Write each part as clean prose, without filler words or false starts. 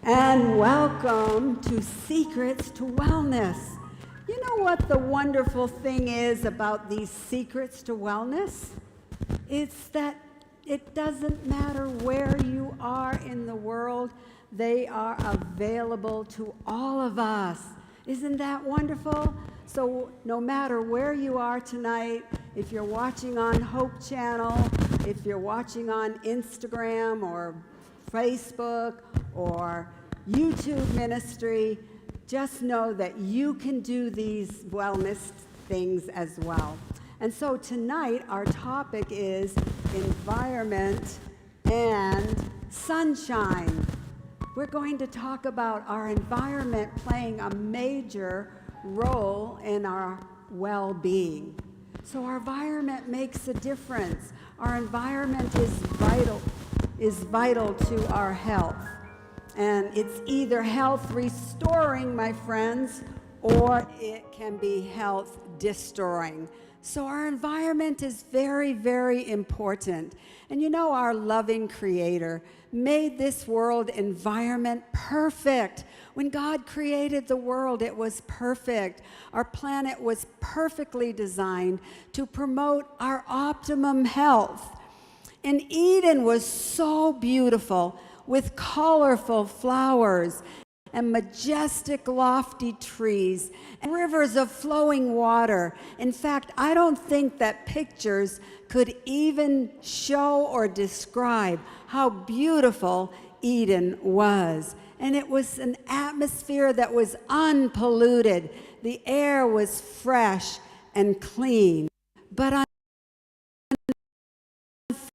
And welcome to Secrets to Wellness. You know what the wonderful thing is about these secrets to wellness? It's that it doesn't matter where you are in the world, they are available to all of us. Isn't that wonderful? So no matter where you are tonight, if you're watching on Hope Channel, if you're watching on Instagram or Facebook or YouTube ministry, just know that you can do these wellness things as well. And so tonight our topic is environment and sunshine. We're going to talk about our environment playing a major role in our well-being. So our environment makes a difference. Our environment is vital to our health. And it's either health restoring, my friends, or it can be health destroying. So our environment is very, very important. And you know, our loving Creator made this world environment perfect. When God created the world, it was perfect. Our planet was perfectly designed to promote our optimum health. And Eden was so beautiful with colorful flowers and majestic lofty trees and rivers of flowing water. In fact, I don't think that pictures could even show or describe how beautiful Eden was. And it was an atmosphere that was unpolluted. The air was fresh and clean. But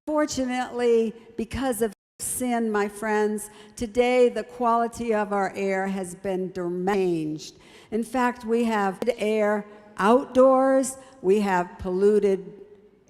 unfortunately, because of sin, my friends, today the quality of our air has been changed. In fact, we have air outdoors, we have polluted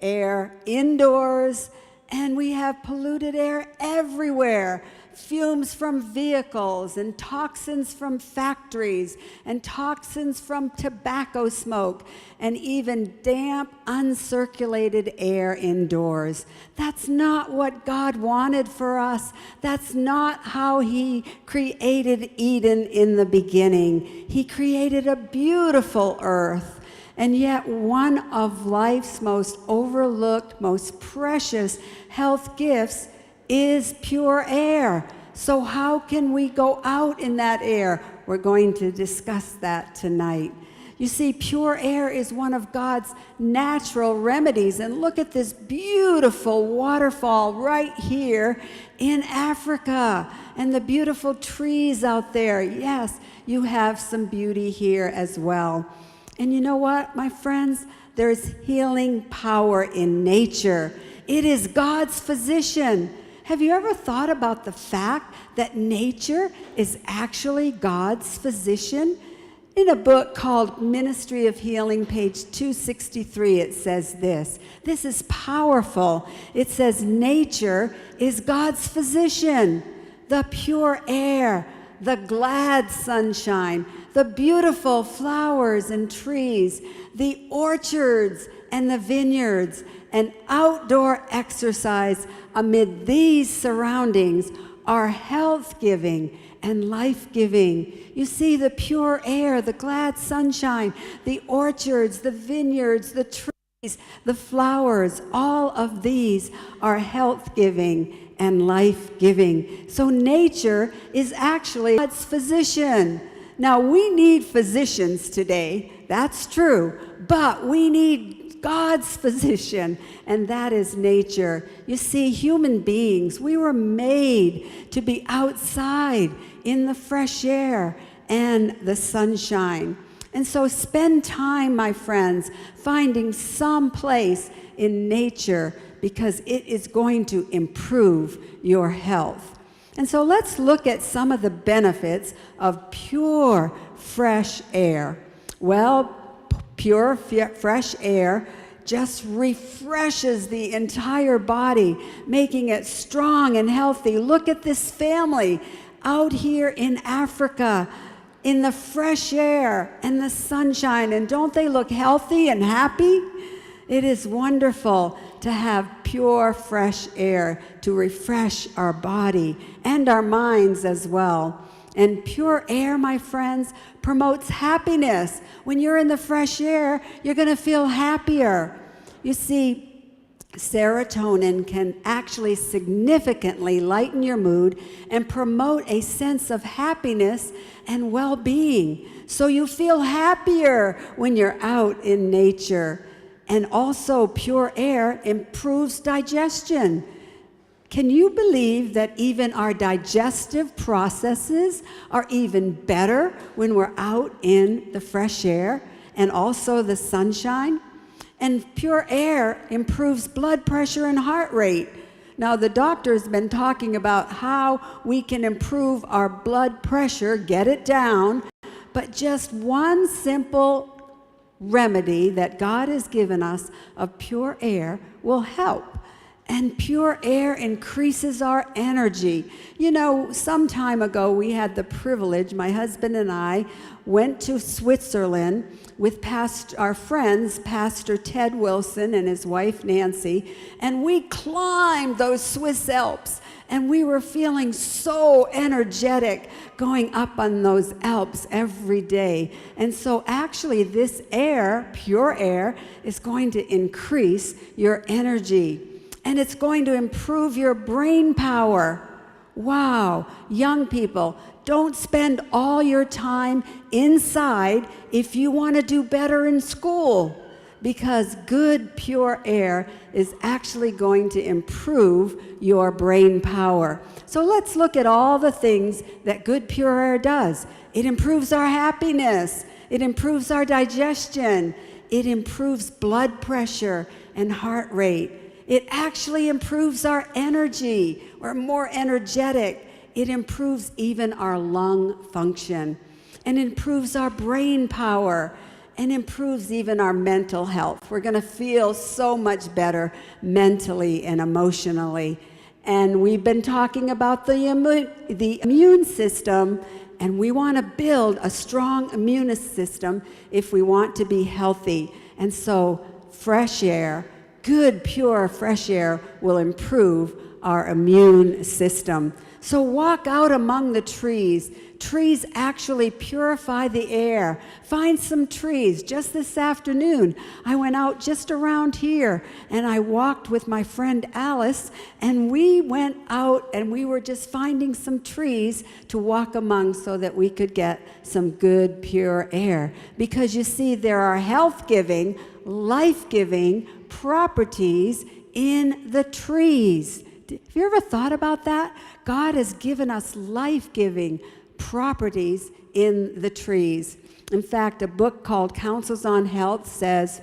air indoors, and we have polluted air everywhere. Fumes from vehicles and toxins from factories and toxins from tobacco smoke and even damp, uncirculated air indoors. That's not what God wanted for us. That's not how He created Eden in the beginning. He created a beautiful earth. And yet one of life's most overlooked, most precious health gifts is pure air. So how can we go out in that air? We're going to discuss that tonight. You see, pure air is one of God's natural remedies. And look at this beautiful waterfall right here in Africa and the beautiful trees out there. Yes, you have some beauty here as well. And you know what, my friends? There's healing power in nature. It is God's physician. Have you ever thought about the fact that nature is actually God's physician? In a book called Ministry of Healing, page 263, it says this. This is powerful. It says, nature is God's physician. The pure air, the glad sunshine, the beautiful flowers and trees, the orchards and the vineyards, and outdoor exercise amid these surroundings are health-giving and life-giving. You see, the pure air, the glad sunshine, the orchards, the vineyards, the trees, the flowers, all of these are health-giving and life-giving. So nature is actually God's physician. Now, we need physicians today, that's true, but we need God's physician, and that is nature. You see, human beings, we were made to be outside in the fresh air and the sunshine. And so spend time, my friends, finding some place in nature because it is going to improve your health. And so let's look at some of the benefits of pure, fresh air. Well, pure, fresh air just refreshes the entire body, making it strong and healthy. Look at this family out here in Africa in the fresh air and the sunshine. And don't they look healthy and happy? It is wonderful. to have pure, fresh air to refresh our body and our minds as well. And pure air, my friends, promotes happiness. When you're in the fresh air, you're going to feel happier. You see, serotonin can actually significantly lighten your mood and promote a sense of happiness and well-being. So you feel happier when you're out in nature. And also, pure air improves digestion. Can you believe that even our digestive processes are even better when we're out in the fresh air and also the sunshine? And pure air improves blood pressure and heart rate. Now, the doctor's been talking about how we can improve our blood pressure, get it down, but just one simple remedy that God has given us of pure air will help. And pure air increases our energy. You know, some time ago we had the privilege, my husband and I went to Switzerland with our friends, Pastor Ted Wilson and his wife Nancy, and we climbed those Swiss Alps. And we were feeling so energetic going up on those Alps every day. And so actually this air, pure air, is going to increase your energy. And it's going to improve your brain power. Wow, young people, don't spend all your time inside if you want to do better in school, because good, pure air is actually going to improve your brain power. So let's look at all the things that good, pure air does. It improves our happiness. It improves our digestion. It improves blood pressure and heart rate. It actually improves our energy. We're more energetic. It improves even our lung function and improves our brain power and improves even our mental health. We're going to feel so much better mentally and emotionally. And we've been talking about the immune system, and we want to build a strong immune system if we want to be healthy. And so fresh air, good, pure, fresh air will improve our immune system. So walk out among the trees. Trees actually purify the air. Find some trees. Just this afternoon, I went out just around here, and I walked with my friend Alice, and we went out, and we were just finding some trees to walk among so that we could get some good, pure air. Because you see, there are health-giving, life-giving properties in the trees. Have you ever thought about that? God has given us life-giving properties in the trees. In fact, a book called Counsels on Health says,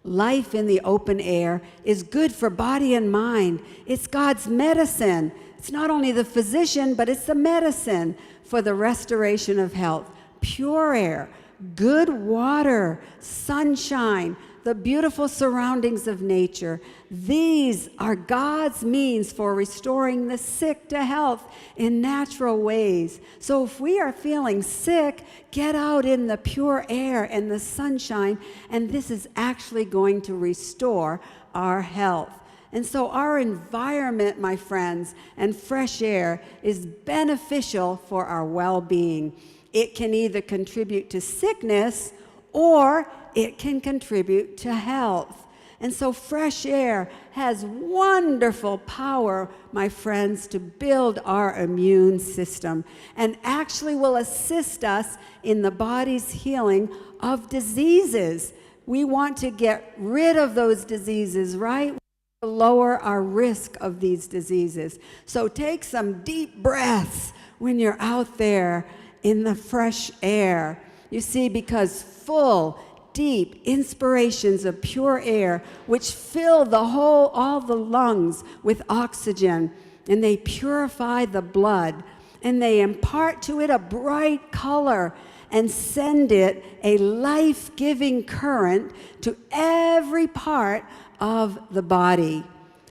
life in the open air is good for body and mind. It's God's medicine. It's not only the physician, but it's the medicine for the restoration of health. Pure air, good water, sunshine, the beautiful surroundings of nature. These are God's means for restoring the sick to health in natural ways. So if we are feeling sick, get out in the pure air and the sunshine, and this is actually going to restore our health. And so our environment, my friends, and fresh air is beneficial for our well-being. It can either contribute to sickness or it can contribute to health. And so fresh air has wonderful power, my friends, to build our immune system and actually will assist us in the body's healing of diseases. We want to get rid of those diseases, right? To lower our risk of these diseases. So take some deep breaths when you're out there in the fresh air. You see, because full, deep inspirations of pure air, which fill all the lungs with oxygen, and they purify the blood, and they impart to it a bright color and send it a life-giving current to every part of the body.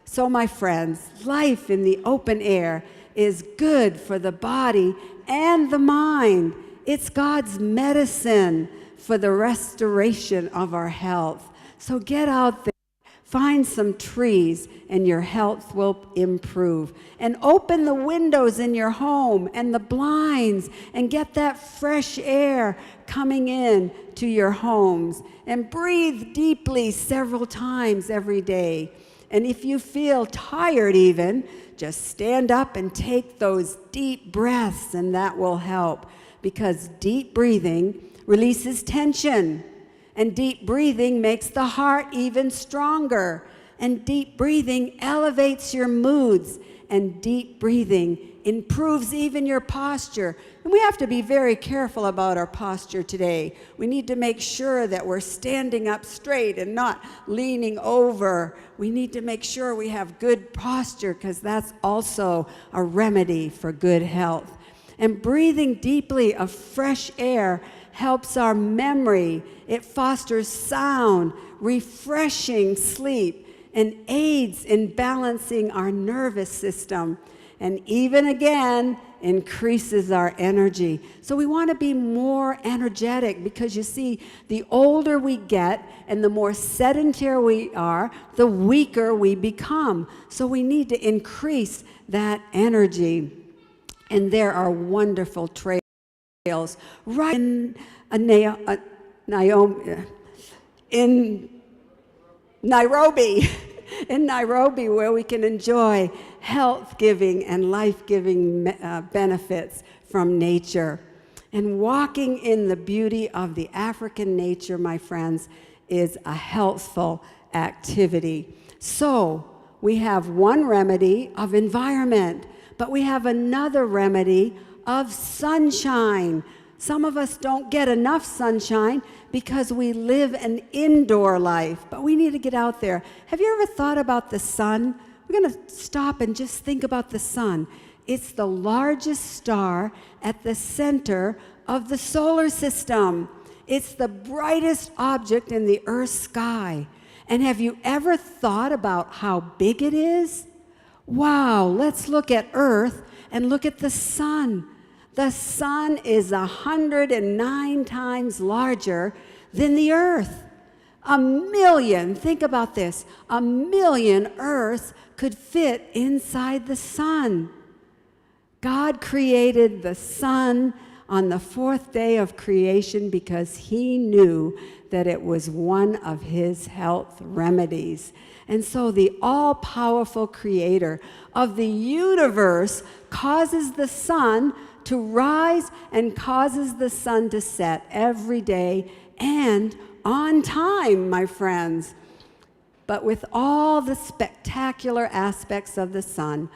So, my friends, life in the open air is good for the body and the mind. It's God's medicine for the restoration of our health. So get out there, Find some trees and your health will improve. And open the windows in your home and the blinds and get that fresh air coming in to your homes. And breathe deeply several times every day. And if you feel tired even, just stand up and take those deep breaths, and that will help, because deep breathing releases tension, and deep breathing makes the heart even stronger, and deep breathing elevates your moods, and deep breathing improves even your posture. And we have to be very careful about our posture today. We need to make sure that we're standing up straight and not leaning over. We need to make sure we have good posture, because that's also a remedy for good health. And breathing deeply of fresh air helps our memory. It fosters sound, refreshing sleep, and aids in balancing our nervous system. And even again, increases our energy. So we want to be more energetic, because you see, the older we get and the more sedentary we are, the weaker we become. So we need to increase that energy. And there are wonderful trails right in Nairobi, in Nairobi, where we can enjoy health-giving and life-giving benefits from nature. And walking in the beauty of the African nature, my friends, is a healthful activity. So we have one remedy of environment, but we have another remedy of sunshine. Some of us don't get enough sunshine because we live an indoor life, but we need to get out there. Have you ever thought about the sun? We're going to stop and just think about the sun. It's the largest star at the center of the solar system. It's the brightest object in the Earth's sky. And have you ever thought about how big it is? Wow, let's look at Earth and look at the sun. The sun is 109 times larger than the Earth. 1,000,000, think about this, 1,000,000 Earths could fit inside the sun. God created the sun on the fourth day of creation because he knew that it was one of his health remedies. And so the all-powerful creator of the universe causes the sun to rise and causes the sun to set every day and on time, my friends. But with all the spectacular aspects of the sun,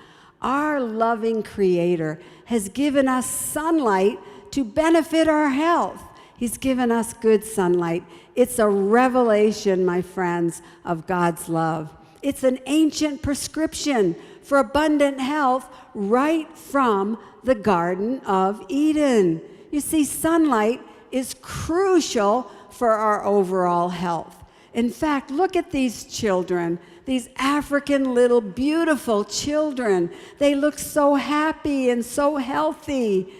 our loving creator has given us sunlight to benefit our health. He's given us good sunlight. It's a revelation, my friends, of God's love. It's an ancient prescription for abundant health right from the Garden of Eden. You see, sunlight is crucial for our overall health. In fact, look at these children, these African little beautiful children. They look so happy and so healthy.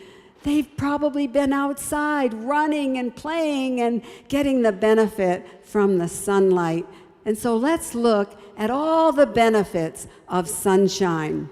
They've probably been outside running and playing and getting the benefit from the sunlight. And so let's look at all the benefits of sunshine.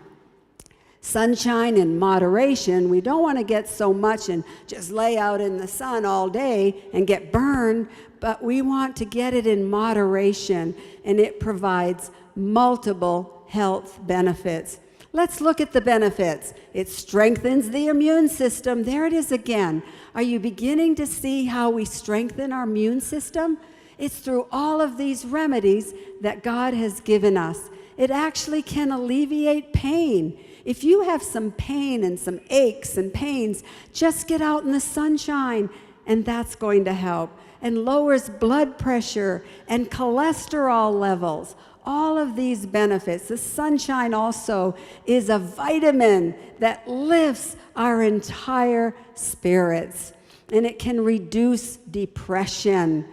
Sunshine in moderation. We don't want to get so much and just lay out in the sun all day and get burned, but we want to get it in moderation, and it provides multiple health benefits. Let's look at the benefits. It strengthens the immune system. There it is again. Are you beginning to see how we strengthen our immune system? It's through all of these remedies that God has given us. It actually can alleviate pain. If you have some pain and some aches and pains, just get out in the sunshine, and that's going to help. And lowers blood pressure and cholesterol levels. All of these benefits. The sunshine also is a vitamin that lifts our entire spirits, and it can reduce depression.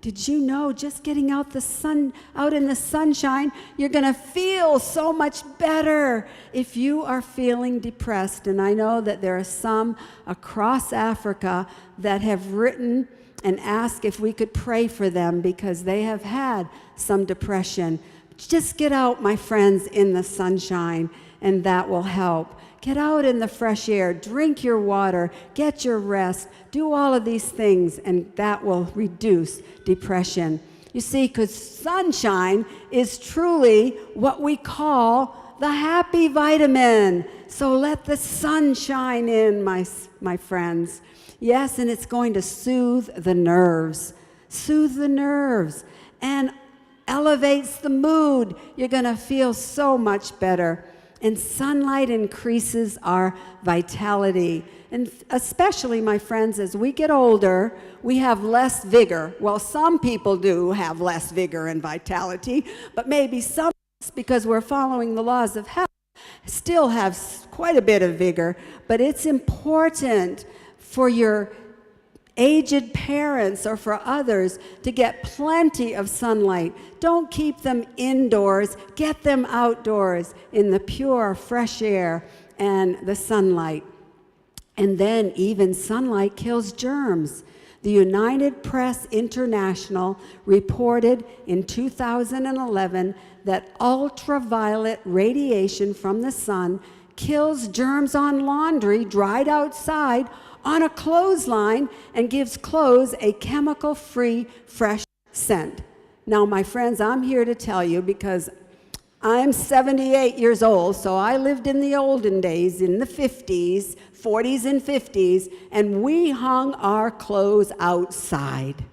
Did you know just getting out in the sunshine, you're going to feel so much better if you are feeling depressed? And I know that there are some across Africa that have written and asked if we could pray for them because they have had some depression. Just get out, my friends, in the sunshine, and that will help. Get out in the fresh air, drink your water, get your rest, do all of these things, and that will reduce depression. You see, because sunshine is truly what we call the happy vitamin. So let the sun shine in, my friends. Yes, and it's going to soothe the nerves, and elevates the mood. You're going to feel so much better. And sunlight increases our vitality. And especially, my friends, as we get older, we have less vigor. Well, some people do have less vigor and vitality, but maybe some, because we're following the laws of health, still have quite a bit of vigor. But it's important for your aged parents or for others to get plenty of sunlight. Don't keep them indoors. Get them outdoors in the pure, fresh air and the sunlight. And then even sunlight kills germs. The United Press International reported in 2011 that ultraviolet radiation from the sun kills germs on laundry dried outside on a clothesline and gives clothes a chemical-free, fresh scent. Now, my friends, I'm here to tell you, because I'm 78 years old, so I lived in the olden days, in the 50s, 40s and 50s, and we hung our clothes outside.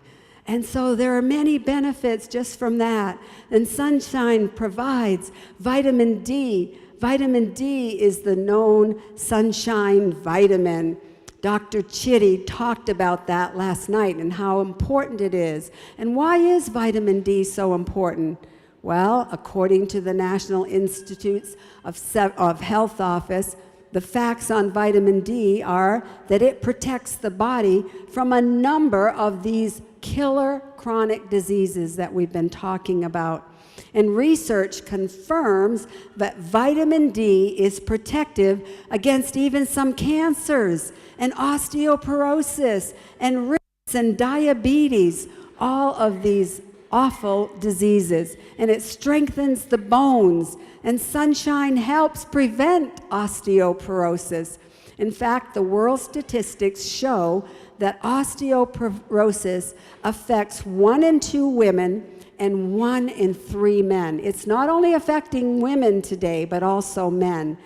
And so there are many benefits just from that. And sunshine provides vitamin D. Vitamin D is the known sunshine vitamin. Dr. Chitty talked about that last night and how important it is. And why is vitamin D so important? Well, according to the National Institutes of Health Office, the facts on vitamin D are that it protects the body from a number of these killer chronic diseases that we've been talking about. And research confirms that vitamin D is protective against even some cancers and osteoporosis and risks and diabetes, all of these awful diseases. And it strengthens the bones, and sunshine helps prevent osteoporosis. In fact, the world statistics show that osteoporosis affects 1 in 2 women and 1 in 3 men. It's not only affecting women today, but also men.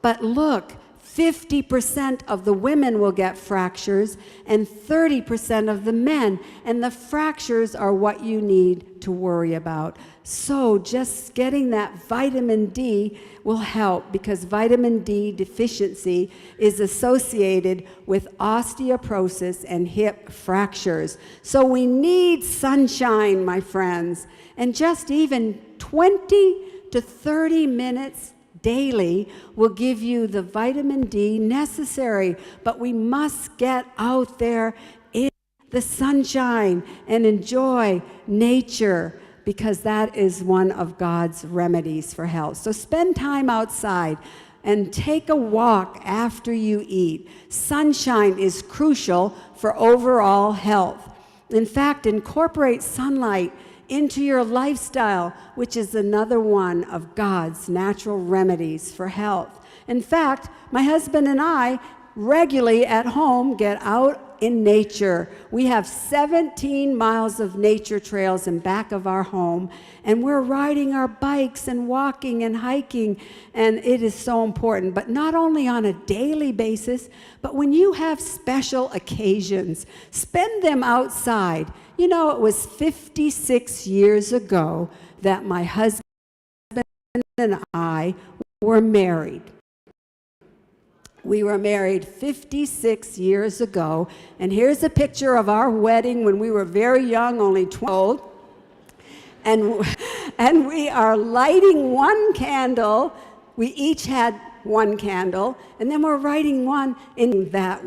But look, 50% of the women will get fractures and 30% of the men. And the fractures are what you need to worry about. So just getting that vitamin D will help, because vitamin D deficiency is associated with osteoporosis and hip fractures. So we need sunshine, my friends. And just even 20 to 30 minutes daily will give you the vitamin D necessary. But we must get out there in the sunshine and enjoy nature, because that is one of God's remedies for health. So spend time outside and take a walk after you eat. Sunshine is crucial for overall health. In fact, incorporate sunlight into your lifestyle, which is another one of God's natural remedies for health. In fact, my husband and I regularly at home get out in nature. We have 17 miles of nature trails in back of our home, and we're riding our bikes and walking and hiking, and it is so important. But not only on a daily basis, but when you have special occasions, spend them outside. You know, it was 56 years ago that my husband and I were married. We were married 56 years ago, and here's a picture of our wedding when we were very young, only 12. And we are lighting one candle. We each had one candle, and then we're writing one in that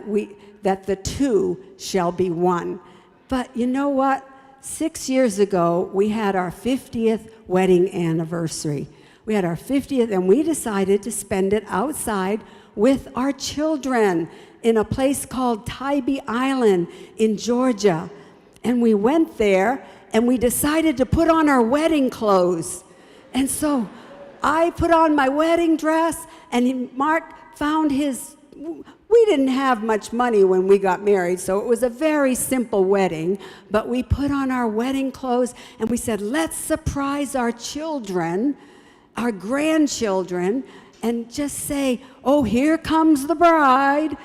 the two shall be one. But you know what? 6 years ago, we had our 50th wedding anniversary. We had our 50th, and we decided to spend it outside with our children in a place called Tybee Island in Georgia. And we went there, and we decided to put on our wedding clothes. And so I put on my wedding dress, and Mark found his. We didn't have much money when we got married, so it was a very simple wedding, but we put on our wedding clothes and we said, let's surprise our children, our grandchildren, and just say, oh, here comes the bride.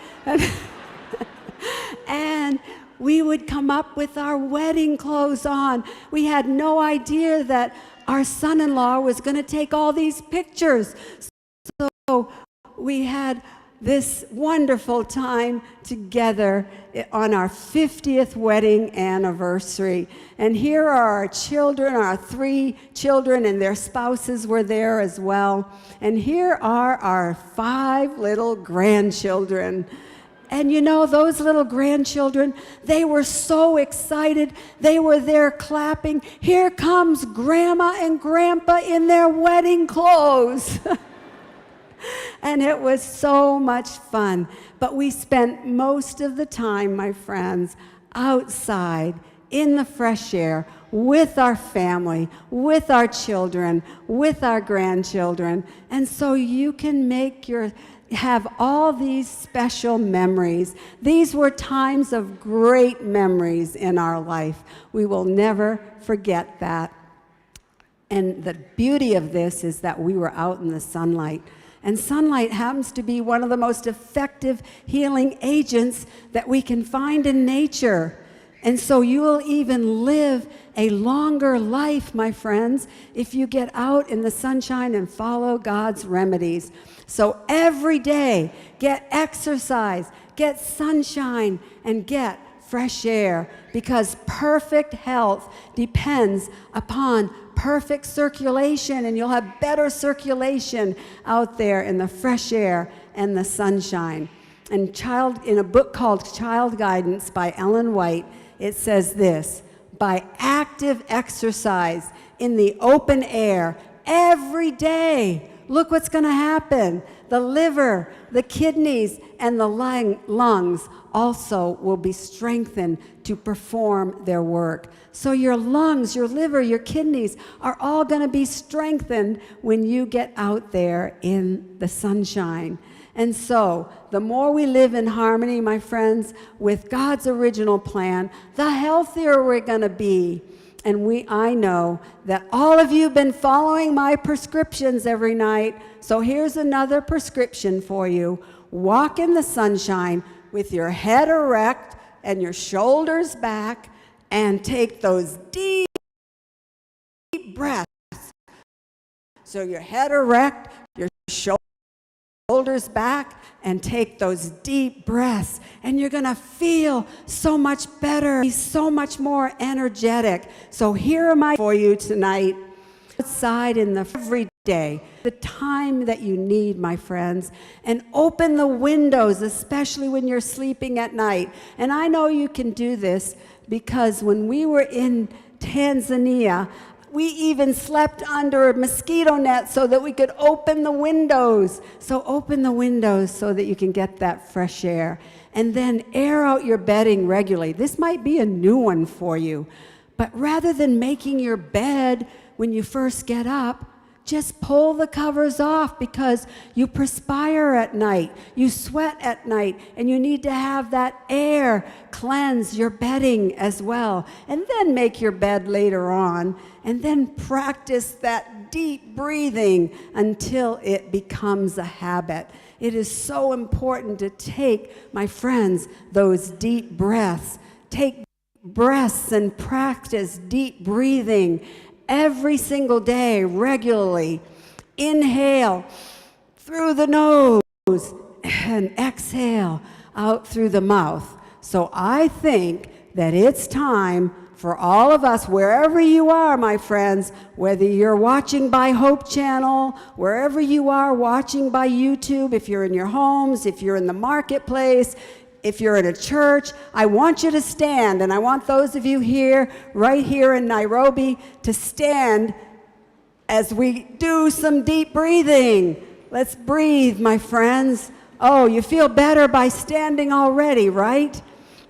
And we would come up with our wedding clothes on. We had no idea that our son-in-law was going to take all these pictures. So we had this wonderful time together on our 50th wedding anniversary. And here are our children, our 3 children, and their spouses were there as well. And here are our 5 little grandchildren. And you know, those little grandchildren, they were so excited. They were there clapping. Here comes Grandma and Grandpa in their wedding clothes. And it was so much fun. But we spent most of the time, my friends, outside in the fresh air with our family, with our children, with our grandchildren. And so you can have all these special memories. These were times of great memories in our life. We will never forget that. And the beauty of this is that we were out in the sunlight. And sunlight happens to be one of the most effective healing agents that we can find in nature. And so you will even live a longer life, my friends, if you get out in the sunshine and follow God's remedies. So every day, get exercise, get sunshine, and get fresh air, because perfect health depends upon perfect circulation, and you'll have better circulation out there in the fresh air and the sunshine. And in a book called Child Guidance by Ellen White, it says this: by active exercise in the open air every day, look what's going to happen. The liver, the kidneys, and the lungs also will be strengthened to perform their work. So your lungs, your liver, your kidneys are all going to be strengthened when you get out there in the sunshine. And so the more we live in harmony, my friends, with God's original plan, the healthier we're going to be. And I know that all of you have been following my prescriptions every night. So here's another prescription for you. Walk in the sunshine with your head erect and your shoulders back, and take those deep breaths. So your head erect, your shoulders back, and take those deep breaths, and you're going to feel so much better, so much more energetic. So here am I for you tonight, outside in the every day, the time that you need, my friends, and open the windows, especially when you're sleeping at night. And I know you can do this because when we were in Tanzania, we even slept under a mosquito net so that we could open the windows. So open the windows so that you can get that fresh air. And then air out your bedding regularly. This might be a new one for you. But rather than making your bed when you first get up, just pull the covers off, because you perspire at night, you sweat at night, and you need to have that air cleanse your bedding as well. And then make your bed later on, and then practice that deep breathing until it becomes a habit. It is so important to take, my friends, those deep breaths. Take breaths and practice deep breathing every single day, regularly. Inhale through the nose and exhale out through the mouth. So I think that it's time for all of us, wherever you are, my friends, whether you're watching by Hope Channel, wherever you are watching by YouTube, if you're in your homes, if you're in the marketplace, if you're in a church, I want you to stand, and I want those of you here, right here in Nairobi, to stand as we do some deep breathing. Let's breathe, my friends. Oh, you feel better by standing already, right?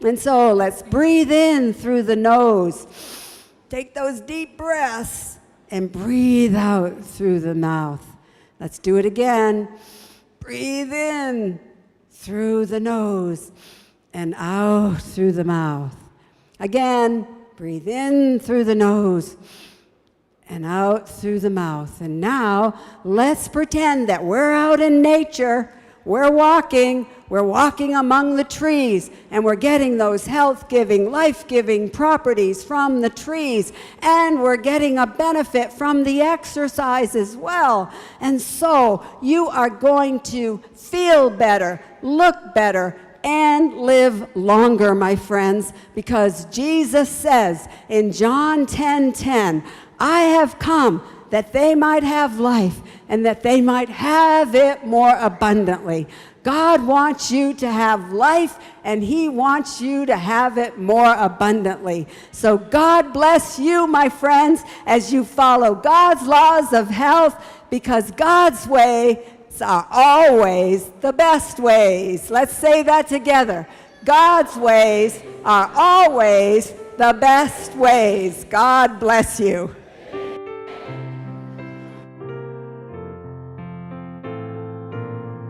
And so let's breathe in through the nose. Take those deep breaths and breathe out through the mouth. Let's do it again. Breathe in through the nose and out through the mouth. Again, breathe in through the nose and out through the mouth. And now, let's pretend that we're out in nature. We're walking among the trees, and we're getting those health-giving, life-giving properties from the trees, and we're getting a benefit from the exercise as well. And so, you are going to feel better, look better, and live longer, my friends, because Jesus says in John 10:10, I have come that they might have life and that they might have it more abundantly. God wants you to have life, and he wants you to have it more abundantly. So God bless you, my friends, as you follow God's laws of health, because God's ways are always the best ways. Let's say that together. God's ways are always the best ways. God bless you.